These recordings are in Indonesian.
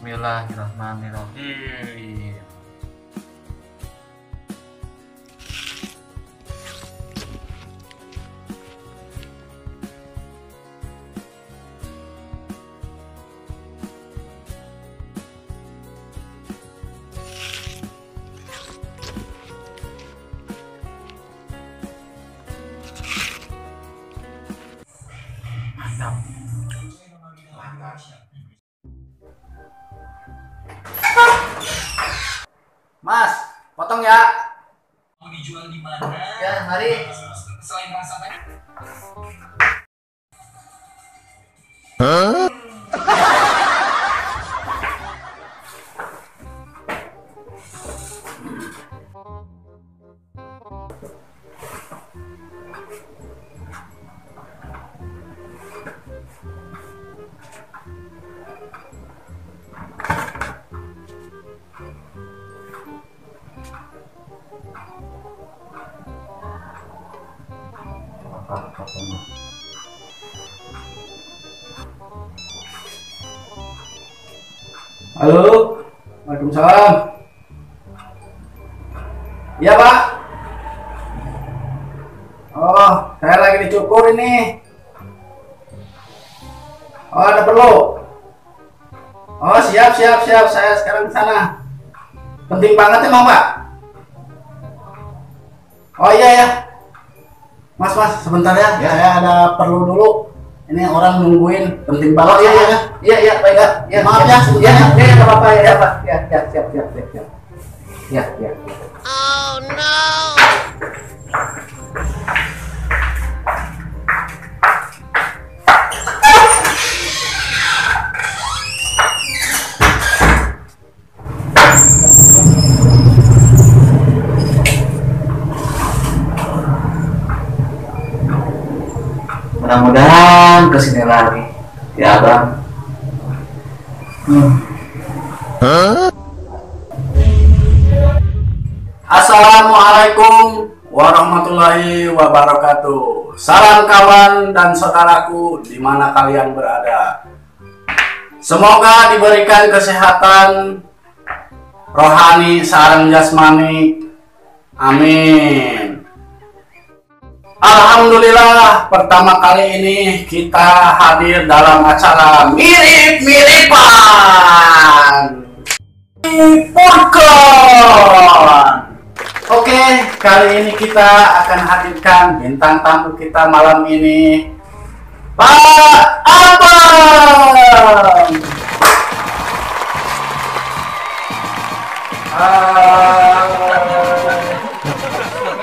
Bismillahirrahmanirrahim. Mantap. Mas, potong ya. Mau dijual di mana? Ya, mari. Selain rasa tadi. Halo, Waalaikumsalam. Iya Pak. Oh, saya lagi dicukur ini. Oh, ada perlu. Oh, siap. Saya sekarang ke sana. Penting banget emang Pak. Oh iya ya. Mas, sebentar ya. Ya, saya ada perlu dulu. Ini orang nungguin, penting banget. Iya, baik ya. Maaf ya, sebentar. Ya, enggak apa-apa ya, Pak. Ya, siap. Ya. Oh no! Mudah-mudahan kesini lagi ya Bang. Assalamualaikum warahmatullahi wabarakatuh. Salam kawan dan saudaraku di mana kalian berada. Semoga diberikan kesehatan rohani sareng jasmani. Amin. Alhamdulillah, pertama kali ini kita hadir dalam acara mirip-miripan Podcast. Oke, kali ini kita akan hadirkan bintang tamu kita malam ini, Pak Apem.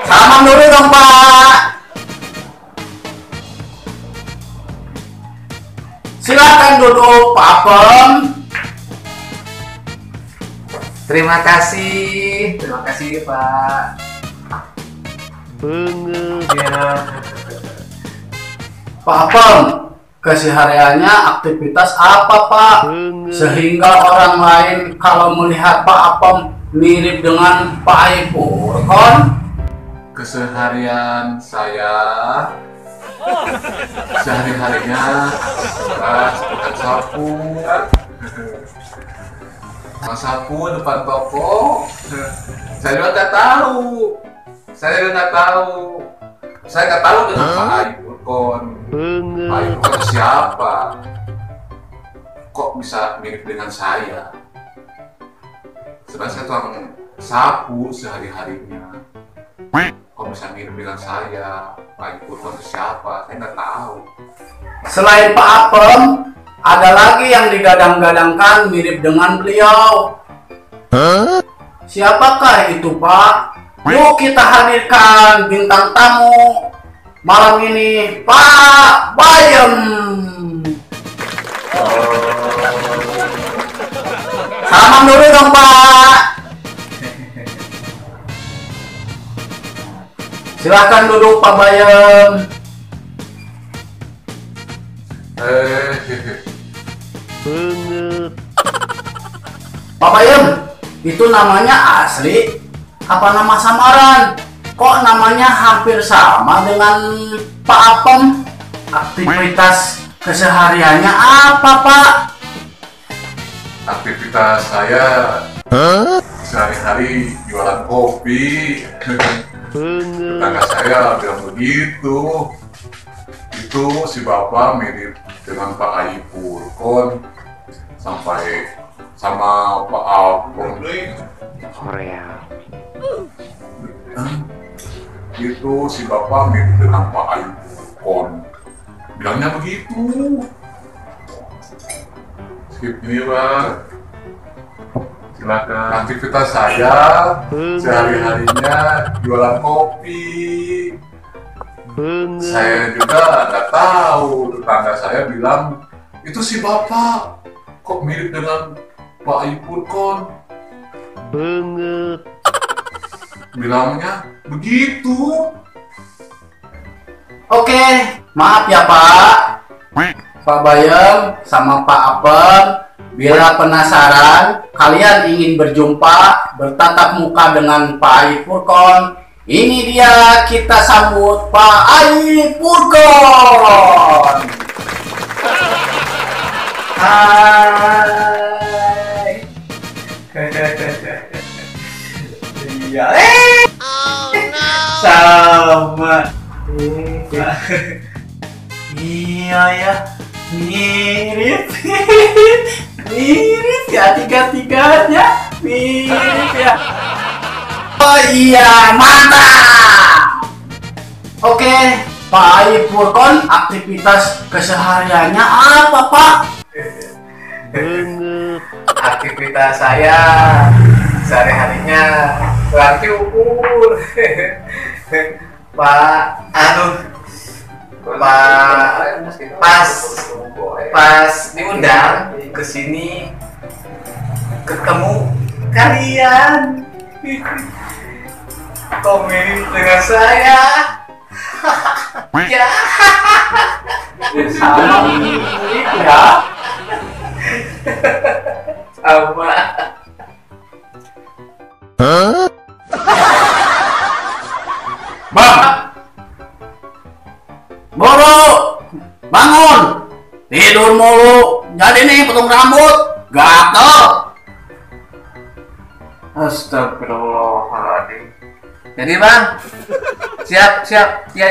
Salam dulu dong Pak. Silakan duduk Pak Apem. Terima kasih Pak. Ya. Pak Apem, kesehariannya aktivitas apa Pak? Sehingga orang lain kalau melihat Pak Apem mirip dengan Pak Aipur, kon? Keseharian saya sehari-harinya tukang sapu, depan toko. Saya juga nggak tahu. Saya nggak tahu dengan Pak Aipur kon. Pak Aipur itu siapa? Kok bisa mirip dengan saya? Sebenarnya saya tukang sapu sehari-harinya. Kok bisa mirip dengan saya? Pak Aipur itu siapa? Saya nggak tahu. Selain Pak Apem, ada lagi yang digadang-gadangkan mirip dengan beliau. Siapakah itu Pak? Yuk kita hadirkan bintang tamu malam ini, Pak Bayem. Salam dulu dong Pak. Silahkan duduk Pak Bayem. Pak Bayem, itu namanya asli apa nama samaran? Kok namanya hampir sama dengan Pak Apem? Aktivitas kesehariannya apa Pak? Aktivitas saya sehari-hari jualan kopi. Tetangga saya bilang begitu. Itu si bapak mirip dengan Pak Ai Purkon sampai sama Pak Alpon. Korea. Itu si bapak mirip dengan Pak Ai Purkon. Bilangnya begitu. Skip ini Pak. Silakan. Aktivitas saya sehari-harinya jualan kopi. Saya juga nggak tahu, tetangga saya bilang itu si bapak kok mirip dengan Pak Ai Purkon. Bilangnya begitu. Oke, maaf ya Pak Bayem sama Pak Apem. Bila penasaran, kalian ingin berjumpa, bertatap muka dengan Pak Ai Purkon. Ini dia, kita sambut Pak Ai Purkon. Hai. Iya. Sama. Iya ya, mirip. Mirip ya, tiga-tiganya mirip ya. Oh iya, mantap. Oke, Pak Ai Purkon, aktivitas kesehariannya apa Pak? Aktivitas saya sehari-harinya berarti ukur. Pas diundang ke sini ketemu kalian. Kok mirip dengan saya? Ya. Sama mirip ya. Sama. Bang, Boro, bangun. Tidur mulu. Jadi nih potong rambut. Gatel. Astagfirullahaladzim. Jadi bang, siap, ya.